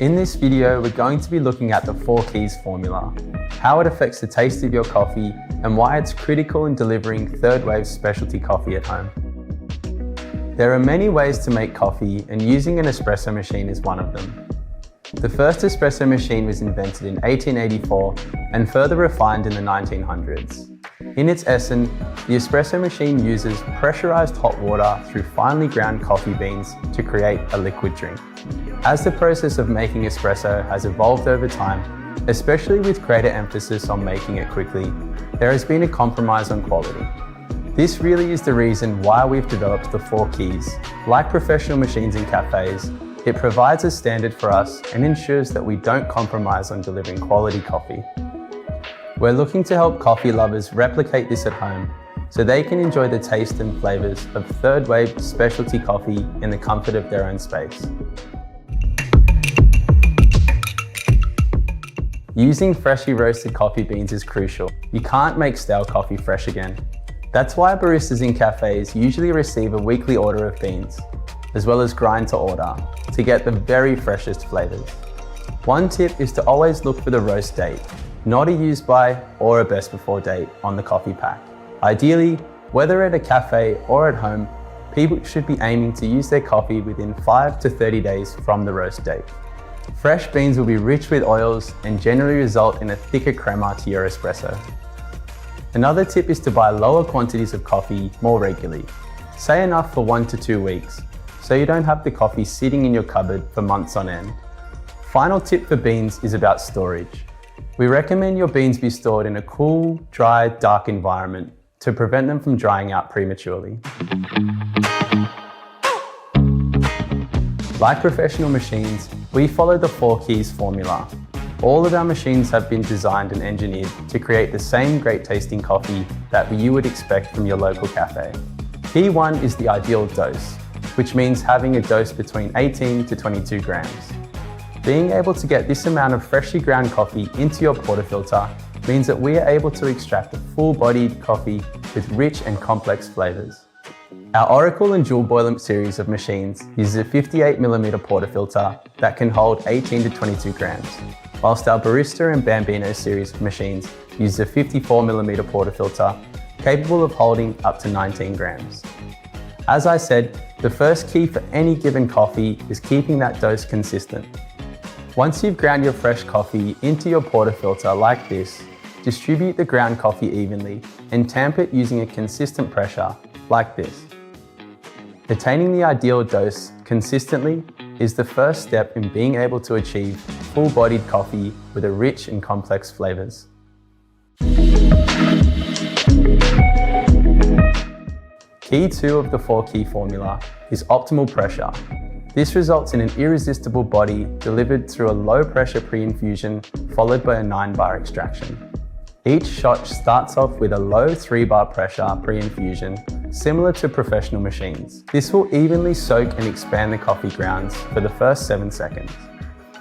In this video, we're going to be looking at the 4 keys formula, how it affects the taste of your coffee, and why it's critical in delivering third wave specialty coffee at home. There are many ways to make coffee, and using an espresso machine is one of them. The first espresso machine was invented in 1884 and further refined in the 1900s. In its essence, the espresso machine uses pressurized hot water through finely ground coffee beans to create a liquid drink. As the process of making espresso has evolved over time, especially with greater emphasis on making it quickly, there has been a compromise on quality. This really is the reason why we've developed the 4 keys. Like professional machines in cafes, it provides a standard for us and ensures that we don't compromise on delivering quality coffee. We're looking to help coffee lovers replicate this at home so they can enjoy the taste and flavors of third wave specialty coffee in the comfort of their own space. Using freshly roasted coffee beans is crucial. You can't make stale coffee fresh again. That's why baristas in cafes usually receive a weekly order of beans, as well as grind to order, to get the very freshest flavors. One tip is to always look for the roast date, not a use by or a best before date on the coffee pack. Ideally, whether at a cafe or at home, people should be aiming to use their coffee within 5 to 30 days from the roast date. Fresh beans will be rich with oils and generally result in a thicker crema to your espresso. Another tip is to buy lower quantities of coffee more regularly, say enough for 1 to 2 weeks, so you don't have the coffee sitting in your cupboard for months on end. Final tip for beans is about storage. We recommend your beans be stored in a cool, dry, dark environment to prevent them from drying out prematurely. Like professional machines, we follow the 4 keys formula. All of our machines have been designed and engineered to create the same great tasting coffee that you would expect from your local cafe. Key 1 is the ideal dose, which means having a dose between 18 to 22 grams. Being able to get this amount of freshly ground coffee into your portafilter means that we are able to extract a full-bodied coffee with rich and complex flavors. Our Oracle and Dual Boiler series of machines uses a 58mm portafilter that can hold 18 to 22 grams, whilst our Barista and Bambino series of machines use a 54mm portafilter capable of holding up to 19 grams. As I said, the first key for any given coffee is keeping that dose consistent. Once you've ground your fresh coffee into your portafilter like this, distribute the ground coffee evenly and tamp it using a consistent pressure like this. Attaining the ideal dose consistently is the first step in being able to achieve full-bodied coffee with a rich and complex flavors. Key 2 of the 4 key formula is optimal pressure. This results in an irresistible body delivered through a low pressure pre-infusion followed by a 9-bar extraction. Each shot starts off with a low 3-bar pressure pre-infusion, similar to professional machines. This will evenly soak and expand the coffee grounds for the first 7 seconds.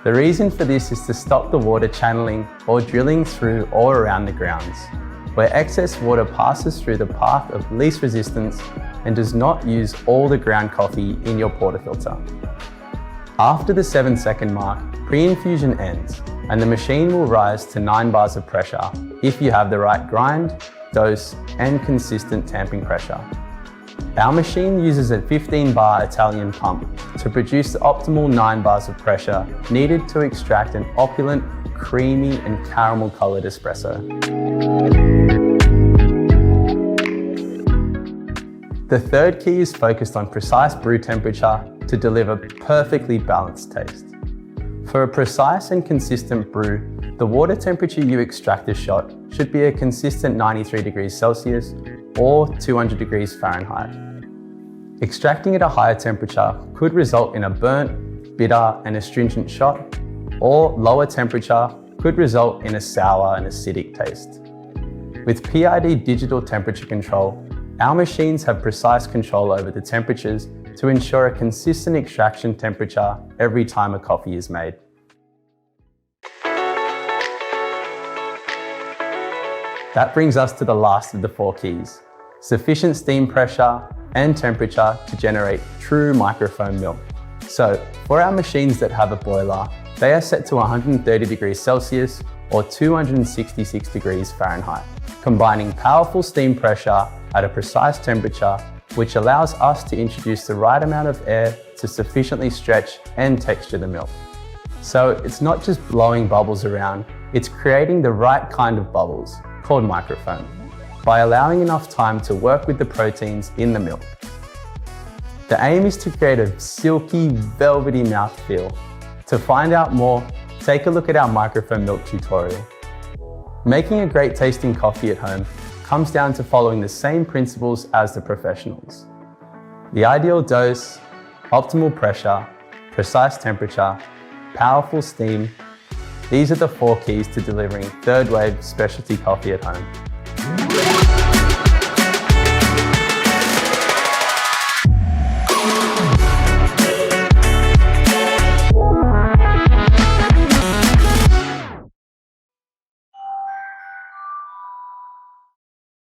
The reason for this is to stop the water channeling or drilling through or around the grounds, where excess water passes through the path of least resistance and does not use all the ground coffee in your portafilter. After the 7-second mark, pre-infusion ends and the machine will rise to 9 bars of pressure if you have the right grind, dose and consistent tamping pressure. Our machine uses a 15-bar Italian pump to produce the optimal 9 bars of pressure needed to extract an opulent, creamy and caramel-coloured espresso. The third key is focused on precise brew temperature to deliver perfectly balanced taste. For a precise and consistent brew, the water temperature you extract a shot should be a consistent 93 degrees Celsius or 200 degrees Fahrenheit. Extracting at a higher temperature could result in a burnt, bitter and astringent shot, or lower temperature could result in a sour and acidic taste. With PID digital temperature control, our machines have precise control over the temperatures to ensure a consistent extraction temperature every time a coffee is made. That brings us to the last of the 4 keys: sufficient steam pressure and temperature to generate true microfoam milk. So, for our machines that have a boiler, They are set to 130 degrees Celsius or 266 degrees Fahrenheit, combining powerful steam pressure at a precise temperature, which allows us to introduce the right amount of air to sufficiently stretch and texture the milk. So it's not just blowing bubbles around, it's creating the right kind of bubbles, called microfoam, by allowing enough time to work with the proteins in the milk. The aim is to create a silky, velvety mouthfeel. To find out more, take a look at our microfoam milk tutorial. Making a great tasting coffee at home comes down to following the same principles as the professionals. The ideal dose, optimal pressure, precise temperature, powerful steam. These are the 4 keys to delivering third wave specialty coffee at home.